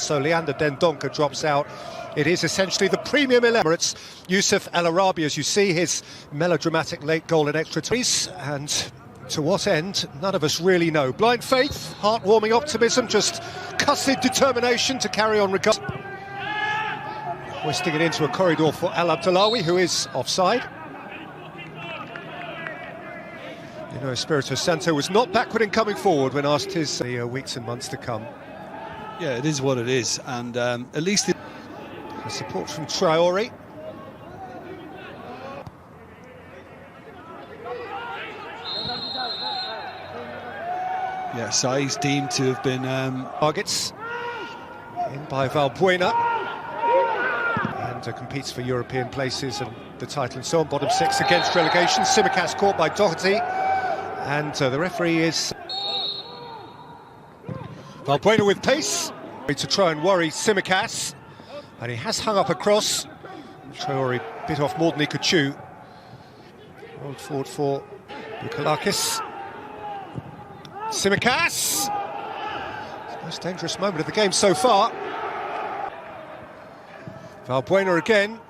so Leander Dendoncker drops out. It is essentially the premium 11. It's Youssef El Arabi, as you see, his melodramatic late goal in extra time. And to what end, none of us really know. Blind faith, heartwarming optimism, just cussed determination to carry on regardless. Hoisting it into a corridor for Al Abdullawi, who is offside. You know, Espirito Santo was not backward in coming forward when asked his weeks and months to come. Yeah, it is what it is, and at least the support from Traore. Yeah, size deemed to have been targets in by Valbuena, and competes for European places and the title and so on. Bottom six against relegation. Tsimikas caught by Doherty. And the referee is Valbuena with pace to try and worry Tsimikas, and he has hung up a cross. Traore bit off more than he could chew. Rolled forward for Goulas. Tsimikas! The most dangerous moment of the game so far. Valbuena again,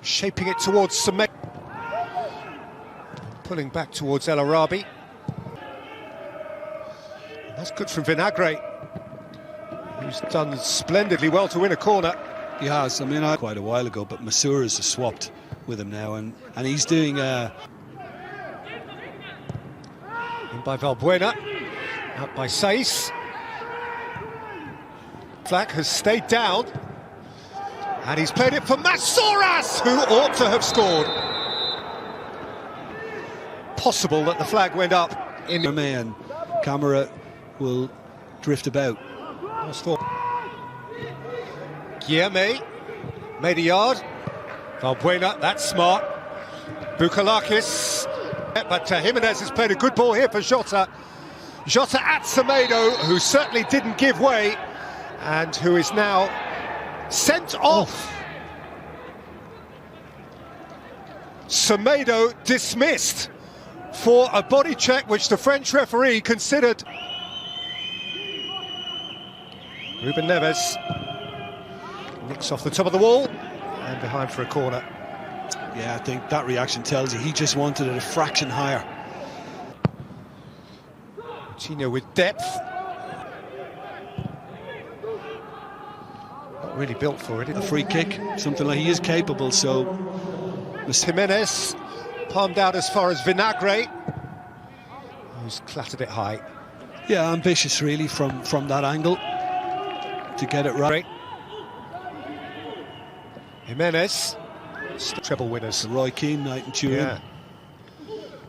shaping it towards Semedo. Pulling back towards El Arabi. That's good from Vinagre, who's done splendidly well to win a corner. He has. I mean, quite a while ago, but Masura's has swapped with him now, and he's doing in by Valbuena, out by Saiz. Flack has stayed down, and he's played it for Masouras, who ought to have scored. Possible that the flag went up in the and camera will drift about. Guilherme made a yard. Valbuena, that's smart. Goulas, but Jimenez has played a good ball here for Jota. Jota at Semedo, who certainly didn't give way, and who is now sent off. Semedo dismissed for a body check which the French referee considered. Ruben Neves nicks off the top of the wall and behind for a corner. Yeah, I think that reaction tells you he just wanted it a fraction higher. Coutinho with depth. Not really built for it. A free kick, something like he is capable, so... Jimenez palmed out as far as Vinagre, who's clattered it high. Yeah, ambitious really from that angle to get it right. Jimenez, treble winners. Roy Keane night in Turin. Yeah.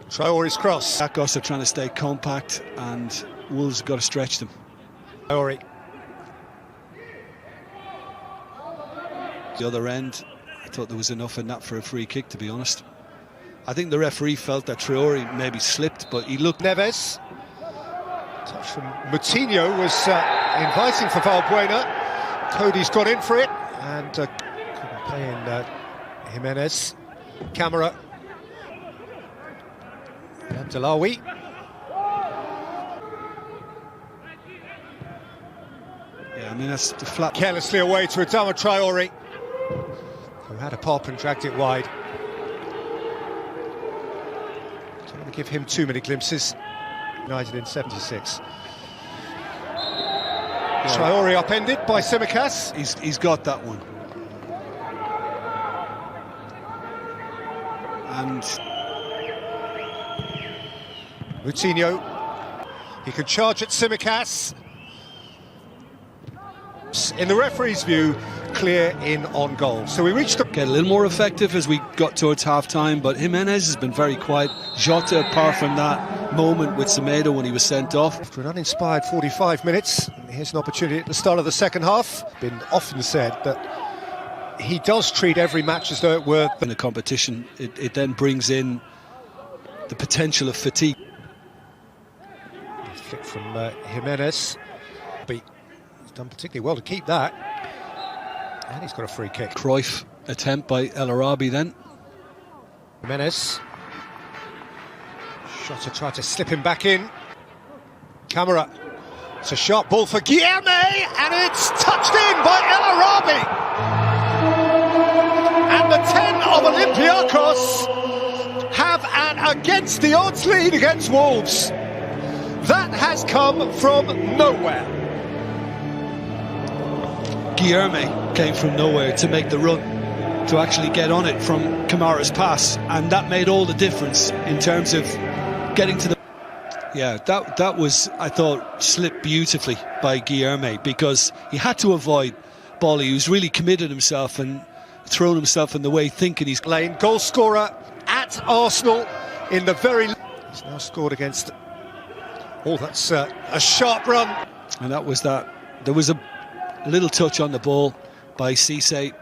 Traore's cross. Olympiakos are trying to stay compact, and Wolves have got to stretch them. Traore. The other end, I thought there was enough in that for a free kick, to be honest. I think the referee felt that Traore maybe slipped, but he looked... Neves. Touch from Moutinho was inviting for Valbuena. Cody's got in for it, and couldn't play in Jimenez. Camera. Abdullawi. Yeah, I mean, that's the flat... Carelessly away to Adama Traore, who had a pop and dragged it wide. Don't want to give him too many glimpses. United in 76. Yeah. Traore upended by Tsimikas. He's got that one. And Moutinho, he can charge at Tsimikas. In the referee's view, clear in on goal. So we reached the... Get a little more effective as we got towards half-time, but Jimenez has been very quiet. Jota, apart from that moment with Semedo when he was sent off. After an uninspired 45 minutes, here's an opportunity at the start of the second half. Been often said that he does treat every match as though it were... In a competition, it then brings in the potential of fatigue. Flick from Jimenez. But he's done particularly well to keep that. And he's got a free kick. Cruyff attempt by El Arabi then. Jimenez. Shota tried to slip him back in. Camera. It's a sharp ball for Guilherme, and it's touched in by El Arabi. And the 10 of Olympiakoss have an against-the-odds lead against Wolves. That has come from nowhere. Guilherme came from nowhere to make the run, to actually get on it from Kamara's pass, and that made all the difference in terms of getting to the... Yeah, that was, I thought, slipped beautifully by Guilherme, because he had to avoid Bolly, who's really committed himself and thrown himself in the way, thinking he's... Lane, goal scorer at Arsenal in the very... He's now scored against... Oh, that's a sharp run. And that was that. There was a little touch on the ball by Cisse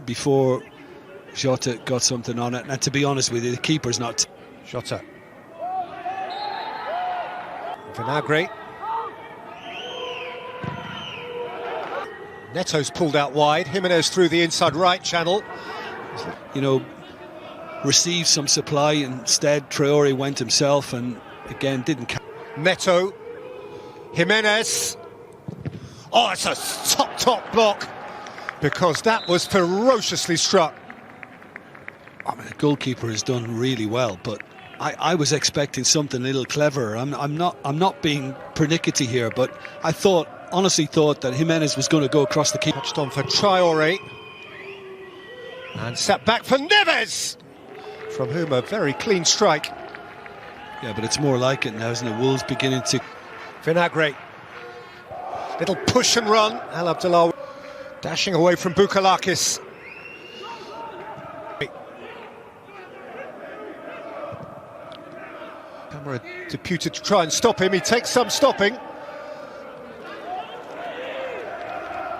before Jota got something on it. And to be honest with you, the keeper's not... Jota. Vinagre. Neto's pulled out wide. Jimenez through the inside right channel. You know, received some supply. Instead, Traore went himself and again didn't... Neto. Jimenez. Oh, it's a top block, because that was ferociously struck. I mean, the goalkeeper has done really well, but I was expecting something a little cleverer. I'm not being pernickety here, but I honestly thought that Jimenez was going to go across the keeper. Touched on for Traore. And set back for Neves, from whom a very clean strike. Yeah, but it's more like it now, isn't it? Wolves beginning to... Vinagre. Little push and run. Al Abdullah dashing away from Bukalakis. Camera deputed to try and stop him. He takes some stopping.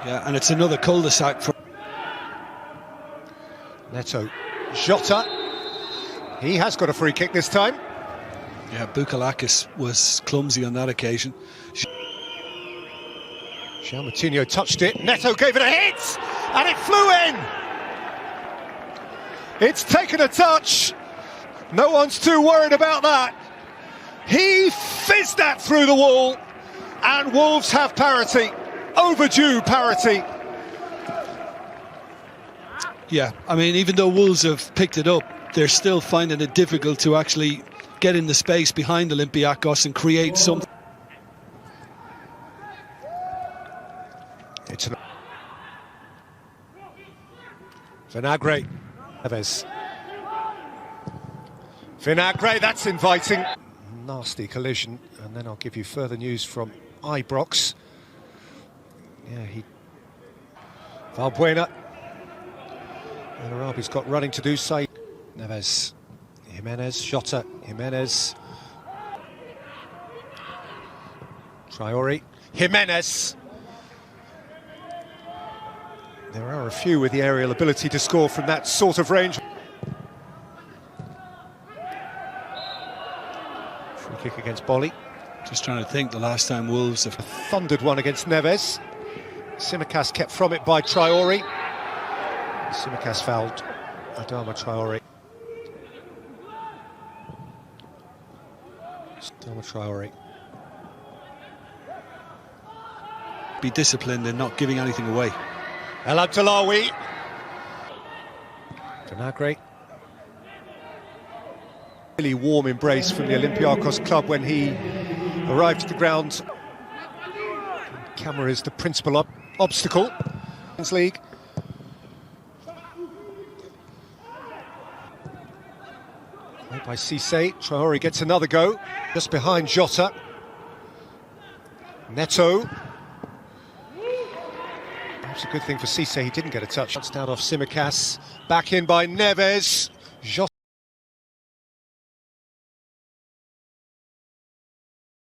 Yeah, and it's another cul-de-sac for... Neto. Jota. He has got a free kick this time. Yeah, Bukalakis was clumsy on that occasion. Moutinho touched it. Neto gave it a hit, and it flew in. It's taken a touch. No one's too worried about that. He fizzed that through the wall, and Wolves have parity. Overdue parity. Yeah, I mean, even though Wolves have picked it up, they're still finding it difficult to actually get in the space behind Olympiakos and create something. It's an... Vinagre. Neves. Vinagre, that's inviting. Nasty collision, and then I'll give you further news from Ibrox. Yeah, Valbuena. And Arabi's got running to do. Side. Neves. Jimenez. Jota. Jimenez. Traore. Jimenez. There are a few with the aerial ability to score from that sort of range. Free kick against Bolly. Just trying to think the last time Wolves have... A thundered one against Neves. Tsimikas kept from it by Traore. Tsimikas fouled Adama Traore. Adama Traore. Be disciplined and not giving anything away. El Abdullawi. Vinagre. Really warm embrace from the Olympiakoss club when he arrived at the ground. Camera is the principal obstacle. League. Played by Cisse. Traore gets another go. Just behind Jota. Neto. It's a good thing for Cisse, he didn't get a touch. Touched out off Tsimikas. Back in by Neves.